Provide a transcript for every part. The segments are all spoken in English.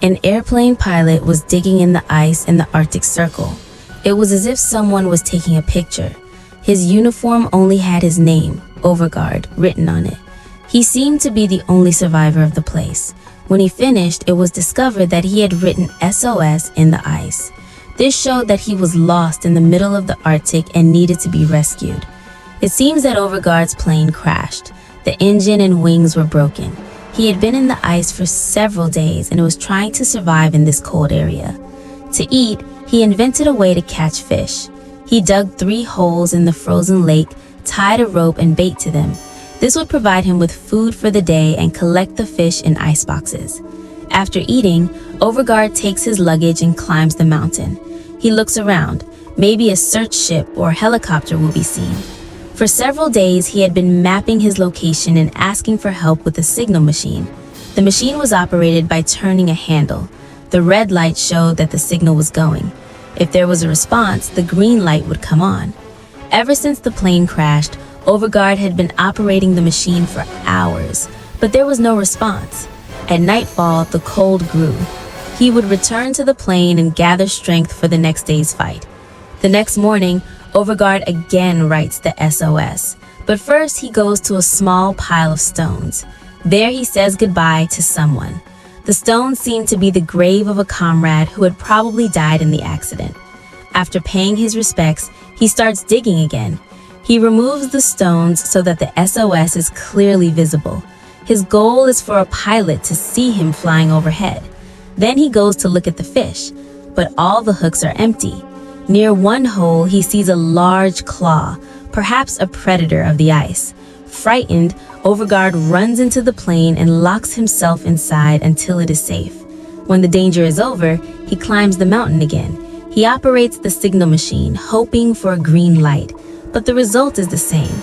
An airplane pilot was digging in the ice in the Arctic Circle. It was as if someone was taking a picture. His uniform only had his name, Overgaard, written on it. He seemed to be the only survivor of the place. When he finished, it was discovered that he had written SOS in the ice. This showed that he was lost in the middle of the Arctic and needed to be rescued. It seems that Overgaard's plane crashed. The engine and wings were broken. He had been in the ice for several days and was trying to survive in this cold area. To eat, he invented a way to catch fish. He dug 3 holes in the frozen lake, tied a rope and bait to them. This would provide him with food for the day and collect the fish in ice boxes. After eating, Overgaard takes his luggage and climbs the mountain. He looks around. Maybe a search ship or helicopter will be seen. For several days, he had been mapping his location and asking for help with the signal machine. The machine was operated by turning a handle. The red light showed that the signal was going. If there was a response, the green light would come on. Ever since the plane crashed, Overgaard had been operating the machine for hours, but there was no response. At nightfall, the cold grew. He would return to the plane and gather strength for the next day's fight. The next morning, Overgaard again writes the SOS, but first he goes to a small pile of stones. There he says goodbye to someone. The stones seem to be the grave of a comrade who had probably died in the accident. After paying his respects, he starts digging again. He removes the stones so that the SOS is clearly visible. His goal is for a pilot to see him flying overhead. Then he goes to look at the fish, but all the hooks are empty. Near one hole, he sees a large claw, perhaps a predator of the ice. Frightened, Overgaard runs into the plane and locks himself inside until it is safe. When the danger is over, he climbs the mountain again. He operates the signal machine, hoping for a green light, but the result is the same.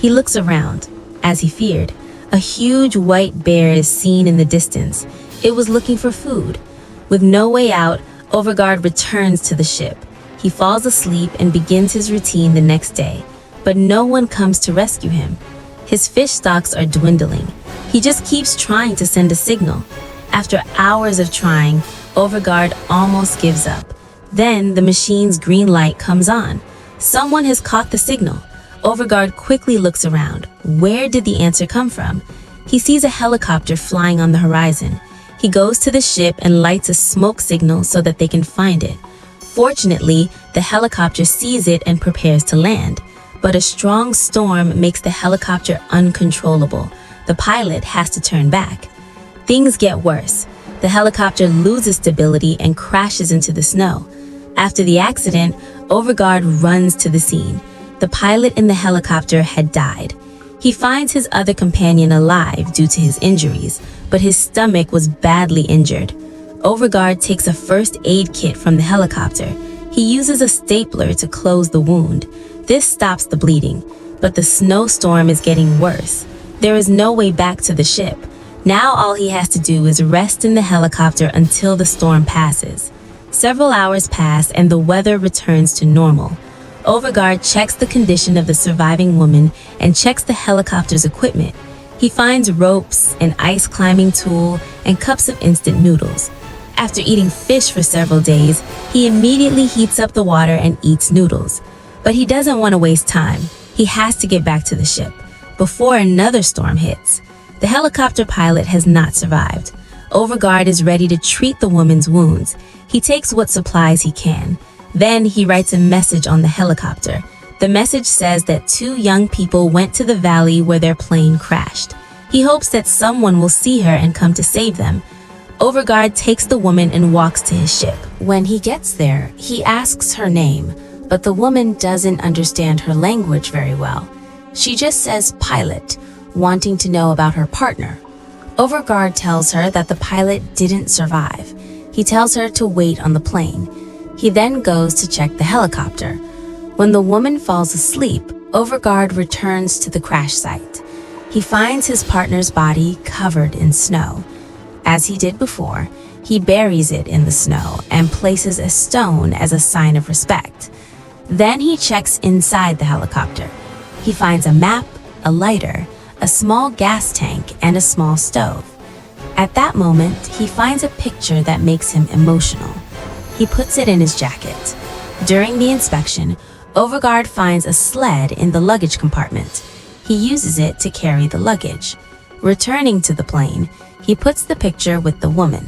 He looks around. As he feared, a huge white bear is seen in the distance. It was looking for food. With no way out, Overgaard returns to the ship. He falls asleep and begins his routine the next day, but no one comes to rescue him. His fish stocks are dwindling. He just keeps trying to send a signal. After hours of trying, Overgaard almost gives up. Then the machine's green light comes on. Someone has caught the signal. Overgaard quickly looks around. Where did the answer come from? He sees a helicopter flying on the horizon. He goes to the ship and lights a smoke signal so that they can find it. Fortunately, the helicopter sees it and prepares to land. But a strong storm makes the helicopter uncontrollable. The pilot has to turn back. Things get worse. The helicopter loses stability and crashes into the snow. After the accident, Overgaard runs to the scene. The pilot in the helicopter had died. He finds his other companion alive due to his injuries, but his stomach was badly injured. Overgaard takes a first aid kit from the helicopter. He uses a stapler to close the wound. This stops the bleeding, but the snowstorm is getting worse. There is no way back to the ship. Now all he has to do is rest in the helicopter until the storm passes. Several hours pass and the weather returns to normal. Overgaard checks the condition of the surviving woman and checks the helicopter's equipment. He finds ropes, an ice climbing tool, and cups of instant noodles. After eating fish for several days, he immediately heats up the water and eats noodles. But he doesn't want to waste time. He has to get back to the ship before another storm hits. The helicopter pilot has not survived. Overgaard is ready to treat the woman's wounds. He takes what supplies he can. Then he writes a message on the helicopter. The message says that 2 young people went to the valley where their plane crashed. He hopes that someone will see her and come to save them. Overgaard takes the woman and walks to his ship. When he gets there, he asks her name, but the woman doesn't understand her language very well. She just says pilot, wanting to know about her partner. Overgaard tells her that the pilot didn't survive. He tells her to wait on the plane. He then goes to check the helicopter. When the woman falls asleep, Overgaard returns to the crash site. He finds his partner's body covered in snow. As he did before, he buries it in the snow and places a stone as a sign of respect. Then he checks inside the helicopter. He finds a map, a lighter, a small gas tank, and a small stove. At that moment, he finds a picture that makes him emotional. He puts it in his jacket. During the inspection, Overgaard finds a sled in the luggage compartment. He uses it to carry the luggage. Returning to the plane, he puts the picture with the woman.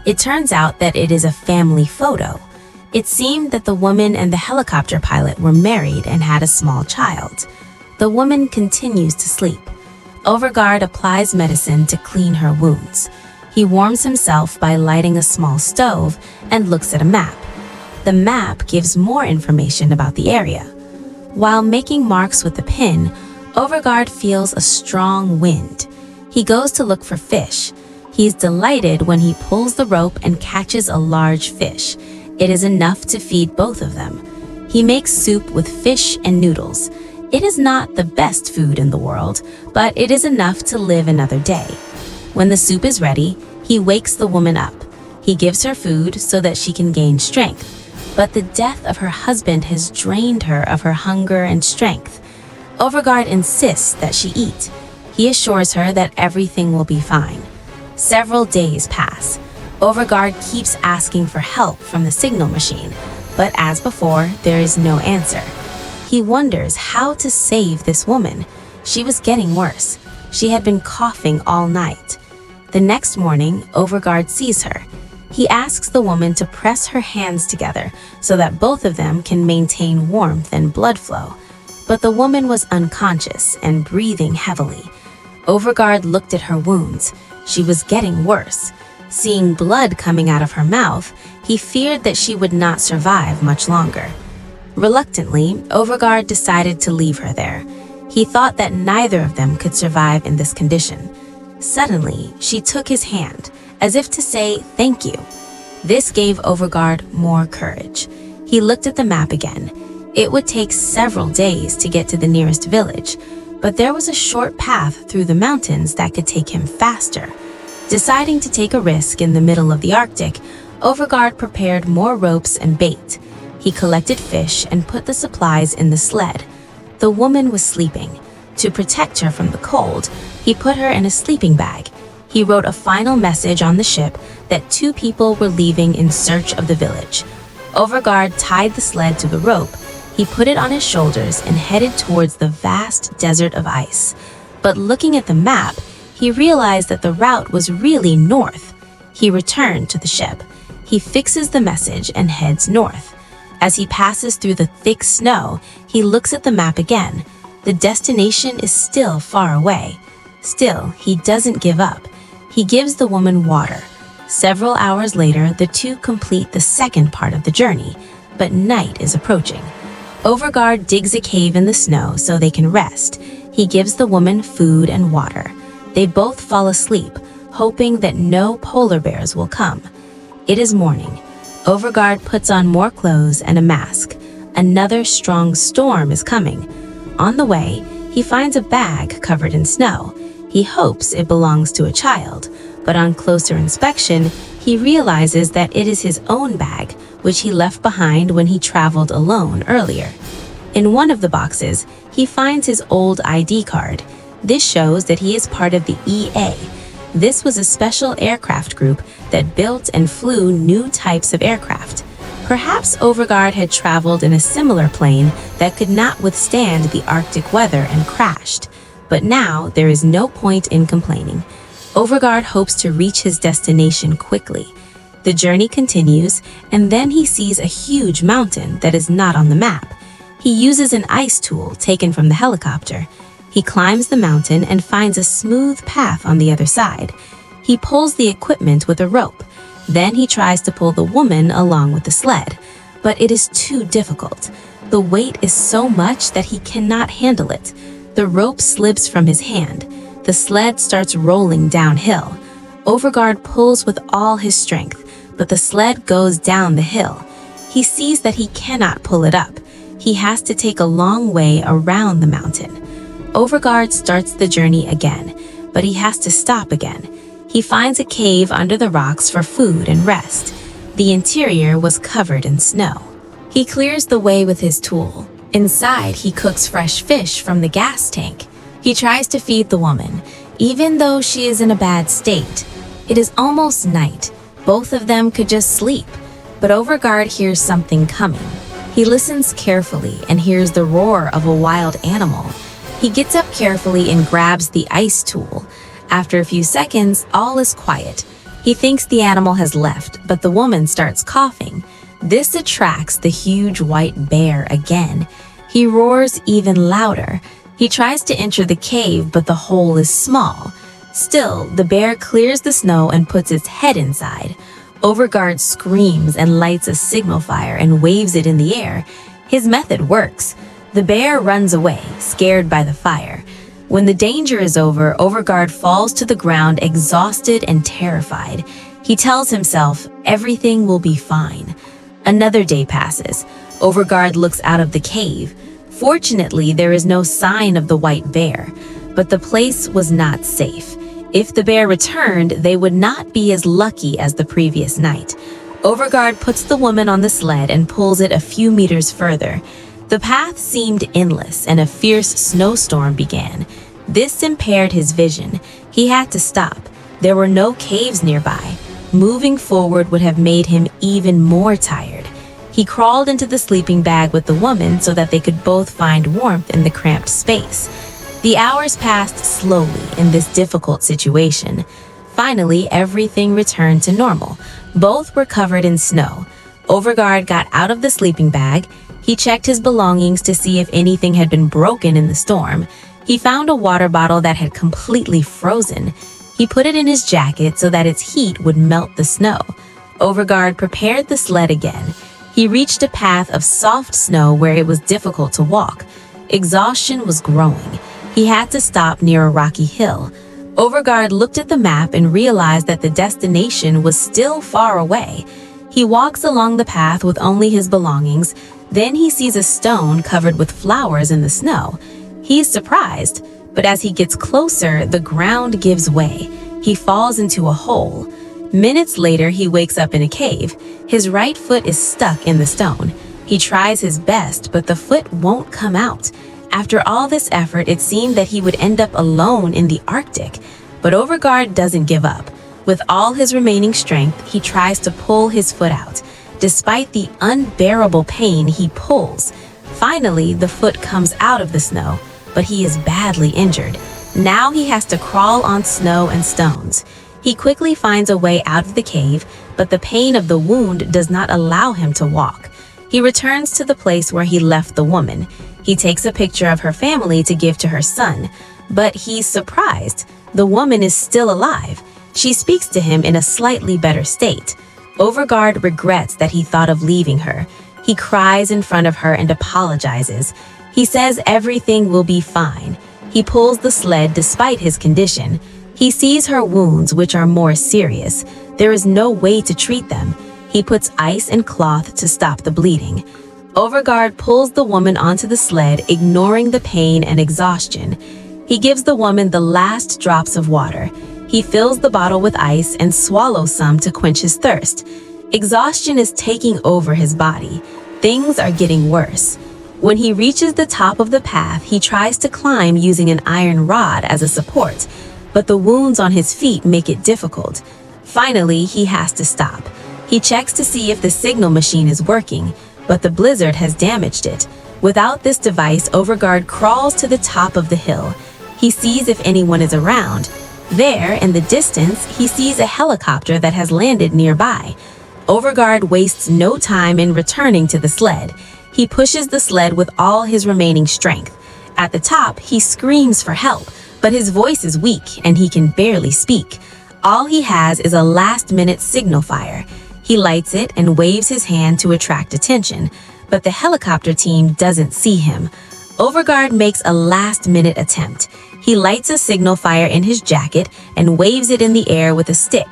It turns out that it is a family photo. It seemed that the woman and the helicopter pilot were married and had a small child. The woman continues to sleep. Overgaard applies medicine to clean her wounds. He warms himself by lighting a small stove and looks at a map. The map gives more information about the area. While making marks with the pin, Overgaard feels a strong wind. He goes to look for fish. He is delighted when he pulls the rope and catches a large fish. It is enough to feed both of them. He makes soup with fish and noodles. It is not the best food in the world, but it is enough to live another day. When the soup is ready, he wakes the woman up. He gives her food so that she can gain strength. But the death of her husband has drained her of her hunger and strength. Overgaard insists that she eat. He assures her that everything will be fine. Several days pass. Overgaard keeps asking for help from the signal machine, but as before, there is no answer. He wonders how to save this woman. She was getting worse. She had been coughing all night. The next morning, Overgaard sees her. He asks the woman to press her hands together so that both of them can maintain warmth and blood flow. But the woman was unconscious and breathing heavily. Overgaard looked at her wounds. She was getting worse. Seeing blood coming out of her mouth, he feared that she would not survive much longer. Reluctantly, Overgaard decided to leave her there. He thought that neither of them could survive in this condition. Suddenly, she took his hand, as if to say thank you. This gave Overgaard more courage. He looked at the map again. It would take several days to get to the nearest village, but there was a short path through the mountains that could take him faster. Deciding to take a risk in the middle of the Arctic, Overgaard prepared more ropes and bait. He collected fish and put the supplies in the sled. The woman was sleeping. To protect her from the cold, he put her in a sleeping bag. He wrote a final message on the ship that 2 people were leaving in search of the village. Overgaard tied the sled to the rope. He put it on his shoulders and headed towards the vast desert of ice. But looking at the map, he realized that the route was really north. He returned to the ship. He fixes the message and heads north. As he passes through the thick snow, he looks at the map again. The destination is still far away. Still, he doesn't give up. He gives the woman water. Several hours later, the two complete the second part of the journey, but night is approaching. Overgaard digs a cave in the snow so they can rest. He gives the woman food and water. They both fall asleep, hoping that no polar bears will come. It is morning. Overgaard puts on more clothes and a mask. Another strong storm is coming. On the way, he finds a bag covered in snow. He hopes it belongs to a child, but on closer inspection, he realizes that it is his own bag, which he left behind when he traveled alone earlier. In one of the boxes, he finds his old ID card. This shows that he is part of the EA. This was a special aircraft group that built and flew new types of aircraft. Perhaps Overgaard had traveled in a similar plane that could not withstand the Arctic weather and crashed. But now there is no point in complaining. Overgaard hopes to reach his destination quickly. The journey continues, and then he sees a huge mountain that is not on the map. He uses an ice tool taken from the helicopter. He climbs the mountain and finds a smooth path on the other side. He pulls the equipment with a rope. Then he tries to pull the woman along with the sled, but it is too difficult. The weight is so much that he cannot handle it. The rope slips from his hand. The sled starts rolling downhill. Overgaard pulls with all his strength, but the sled goes down the hill. He sees that he cannot pull it up. He has to take a long way around the mountain. Overgaard starts the journey again, but he has to stop again. He finds a cave under the rocks for food and rest. The interior was covered in snow. He clears the way with his tool. Inside, he cooks fresh fish from the gas tank. He tries to feed the woman, even though she is in a bad state. It is almost night. Both of them could just sleep, but Overguard hears something coming. He listens carefully and hears the roar of a wild animal. He gets up carefully and grabs the ice tool. After a few seconds, all is quiet. He thinks the animal has left, but the woman starts coughing. This attracts the huge white bear again. He roars even louder. He tries to enter the cave, but the hole is small. Still, the bear clears the snow and puts its head inside. Overguard screams and lights a signal fire and waves it in the air. His method works. The bear runs away, scared by the fire. When the danger is over, Overguard falls to the ground, exhausted and terrified. He tells himself, everything will be fine. Another day passes. Overguard looks out of the cave. Fortunately, there is no sign of the white bear, but the place was not safe. If the bear returned, they would not be as lucky as the previous night. Overguard puts the woman on the sled and pulls it a few meters further. The path seemed endless and a fierce snowstorm began. This impaired his vision. He had to stop. There were no caves nearby. Moving forward would have made him even more tired. He crawled into the sleeping bag with the woman so that they could both find warmth in the cramped space. The hours passed slowly in this difficult situation. Finally, everything returned to normal. Both were covered in snow. Overguard got out of the sleeping bag. He checked his belongings to see if anything had been broken in the storm. He found a water bottle that had completely frozen. He put it in his jacket so that its heat would melt the snow. Overguard prepared the sled again. He reached a path of soft snow where it was difficult to walk. Exhaustion was growing. He had to stop near a rocky hill. Overguard looked at the map and realized that the destination was still far away. He walks along the path with only his belongings. Then he sees a stone covered with flowers in the snow. He's surprised, but as he gets closer, the ground gives way. He falls into a hole. Minutes later, he wakes up in a cave. His right foot is stuck in the stone. He tries his best, but the foot won't come out. After all this effort, it seemed that he would end up alone in the Arctic. But Overguard doesn't give up. With all his remaining strength, he tries to pull his foot out. Despite the unbearable pain, he pulls. Finally, the foot comes out of the snow, but he is badly injured. Now he has to crawl on snow and stones. He quickly finds a way out of the cave, but the pain of the wound does not allow him to walk. He returns to the place where he left the woman. He takes a picture of her family to give to her son, but he's surprised. The woman is still alive. She speaks to him in a slightly better state. Overguard regrets that he thought of leaving her. He cries in front of her and apologizes. He says everything will be fine. He pulls the sled despite his condition. He sees her wounds, which are more serious. There is no way to treat them. He puts ice and cloth to stop the bleeding. Overguard pulls the woman onto the sled, ignoring the pain and exhaustion. He gives the woman the last drops of water. He fills the bottle with ice and swallows some to quench his thirst. Exhaustion is taking over his body. Things are getting worse. When he reaches the top of the path, he tries to climb using an iron rod as a support, but the wounds on his feet make it difficult. Finally, he has to stop. He checks to see if the signal machine is working, but the blizzard has damaged it. Without this device, Overguard crawls to the top of the hill. He sees if anyone is around. There, in the distance, he sees a helicopter that has landed nearby. Overguard wastes no time in returning to the sled. He pushes the sled with all his remaining strength. At the top, he screams for help, but his voice is weak and he can barely speak. All he has is a last-minute signal fire. He lights it and waves his hand to attract attention, but the helicopter team doesn't see him. Overguard makes a last-minute attempt. He lights a signal fire in his jacket and waves it in the air with a stick,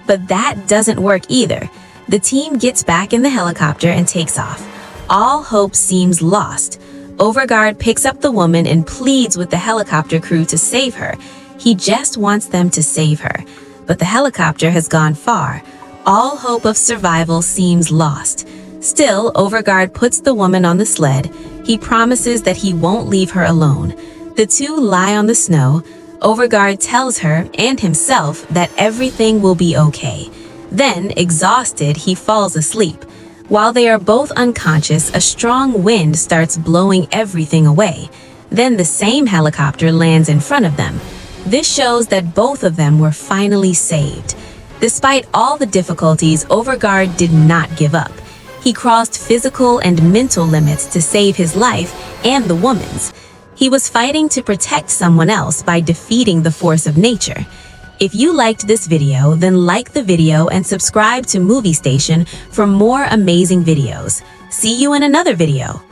but that doesn't work either. The team gets back in the helicopter and takes off. All hope seems lost. Overguard picks up the woman and pleads with the helicopter crew to save her. He just wants them to save her. But the helicopter has gone far. All hope of survival seems lost. Still, Overguard puts the woman on the sled. He promises that he won't leave her alone. The two lie on the snow. Overguard tells her and himself that everything will be okay. Then, exhausted, he falls asleep. While they are both unconscious, a strong wind starts blowing everything away. Then the same helicopter lands in front of them. This shows that both of them were finally saved. Despite all the difficulties, Overguard did not give up. He crossed physical and mental limits to save his life and the woman's. He was fighting to protect someone else by defeating the force of nature. If you liked this video, then like the video and subscribe to Movie Station for more amazing videos. See you in another video.